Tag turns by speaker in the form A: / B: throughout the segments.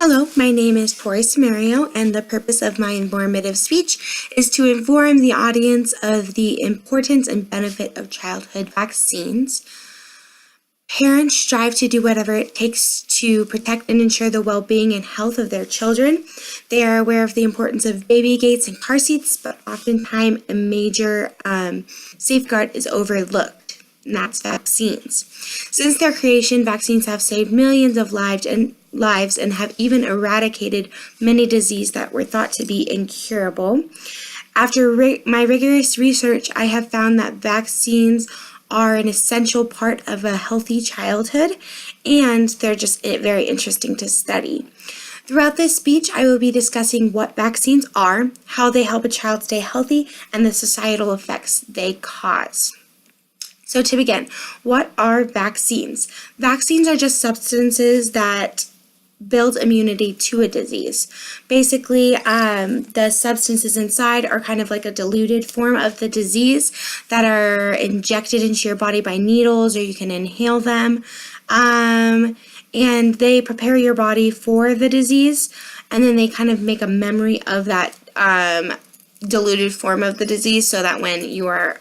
A: Hello, my name is Tori Samario, and the purpose of my informative speech is to inform the audience of the importance and benefit of childhood vaccines. Parents strive to do whatever it takes to protect and ensure the well-being and health of their children. They are aware of the importance of baby gates and car seats, but oftentimes a major safeguard is overlooked, and that's vaccines. Since their creation, vaccines have saved millions of lives and have even eradicated many diseases that were thought to be incurable. After my rigorous research, I have found that vaccines are an essential part of a healthy childhood, and they're just very interesting to study. Throughout this speech, I will be discussing what vaccines are, how they help a child stay healthy, and the societal effects they cause. So to begin, what are vaccines? Vaccines are just substances that build immunity to a disease. Basically, the substances inside are kind of like a diluted form of the disease that are injected into your body by needles, or you can inhale them. And they prepare your body for the disease, and then they kind of make a memory of that diluted form of the disease, so that when you are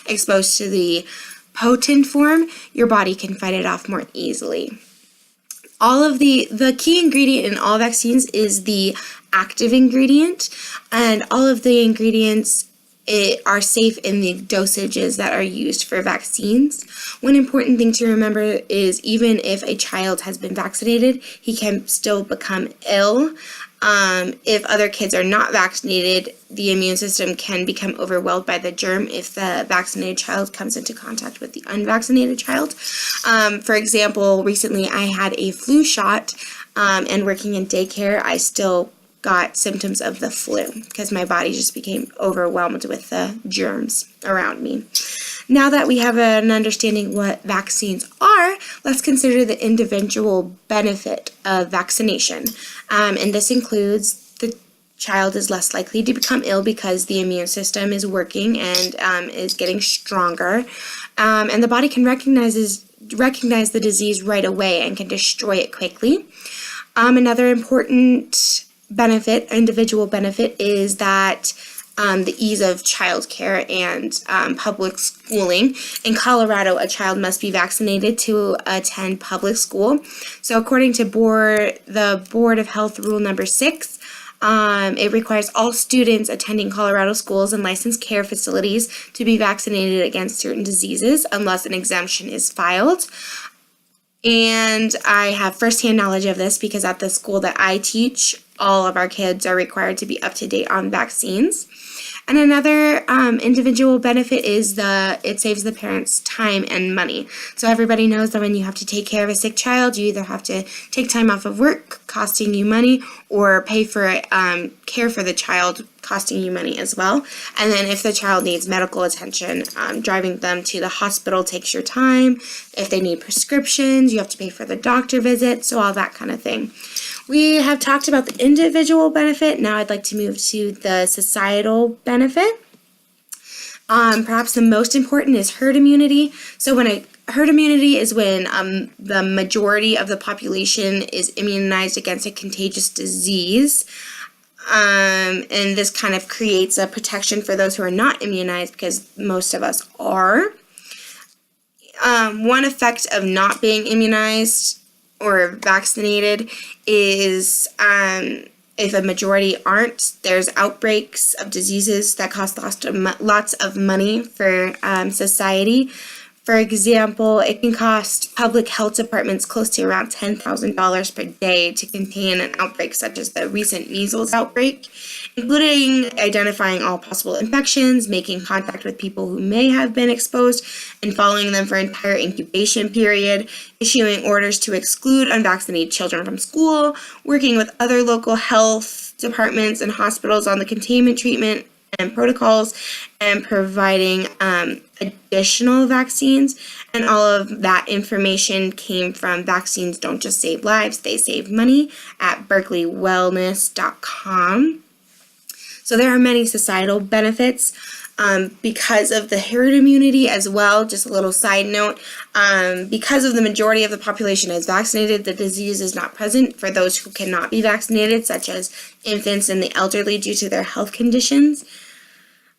A: exposed to the potent form, your body can fight it off more easily. All of the key ingredient in all vaccines is the active ingredient, and all of the ingredients are safe in the dosages that are used for vaccines. One important thing to remember is even if a child has been vaccinated, he can still become ill. If other kids are not vaccinated, the immune system can become overwhelmed by the germ if the vaccinated child comes into contact with the unvaccinated child. For example, recently I had a flu shot, and working in daycare, I still got symptoms of the flu because my body just became overwhelmed with the germs around me. Now that we have an understanding what vaccines are, let's consider the individual benefit of vaccination. And this includes the child is less likely to become ill because the immune system is working and is getting stronger. And the body can recognize the disease right away and can destroy it quickly. Another important individual benefit, is that the ease of childcare and public schooling. In Colorado, a child must be vaccinated to attend public school. So according to the Board of Health Rule number 6, it requires all students attending Colorado schools and licensed care facilities to be vaccinated against certain diseases unless an exemption is filed. And I have firsthand knowledge of this because at the school that I teach, all of our kids are required to be up to date on vaccines. And another individual benefit is it saves the parents time and money. So everybody knows that when you have to take care of a sick child, you either have to take time off of work, costing you money, or pay for care for the child, costing you money as well. And then if the child needs medical attention, driving them to the hospital takes your time. If they need prescriptions, you have to pay for the doctor visit, so all that kind of thing. We have talked about the individual benefit. Now I'd like to move to the societal benefit. Perhaps the most important is herd immunity. So herd immunity is when the majority of the population is immunized against a contagious disease. And this kind of creates a protection for those who are not immunized, because most of us are. One effect of not being immunized or vaccinated is if a majority aren't, there's outbreaks of diseases that cost lots of money for society. For example, it can cost public health departments close to around $10,000 per day to contain an outbreak such as the recent measles outbreak, including identifying all possible infections, making contact with people who may have been exposed, and following them for an entire incubation period, issuing orders to exclude unvaccinated children from school, working with other local health departments and hospitals on the containment treatment and protocols, and providing additional vaccines. And all of that information came from Vaccines Don't Just Save Lives, They Save Money at berkeleywellness.com. So there are many societal benefits because of the herd immunity as well. Just a little side note, because of the majority of the population is vaccinated, the disease is not present for those who cannot be vaccinated, such as infants and the elderly due to their health conditions.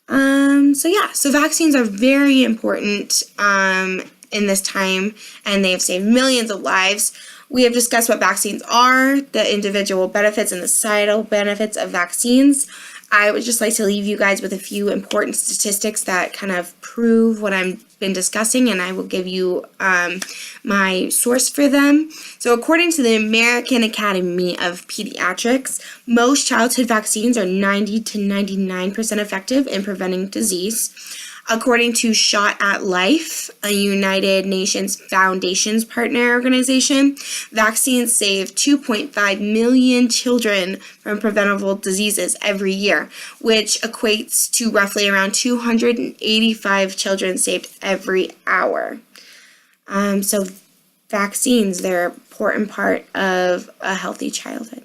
A: So vaccines are very important in this time, and they have saved millions of lives. We have discussed what vaccines are, the individual benefits and the societal benefits of vaccines. I would just like to leave you guys with a few important statistics that kind of prove what I've been discussing, and I will give you my source for them. So according to the American Academy of Pediatrics, most childhood vaccines are 90 to 99% effective in preventing disease. According to Shot at Life, a United Nations Foundation's partner organization, vaccines save 2.5 million children from preventable diseases every year, which equates to roughly around 285 children saved every hour. So vaccines, they're an important part of a healthy childhood.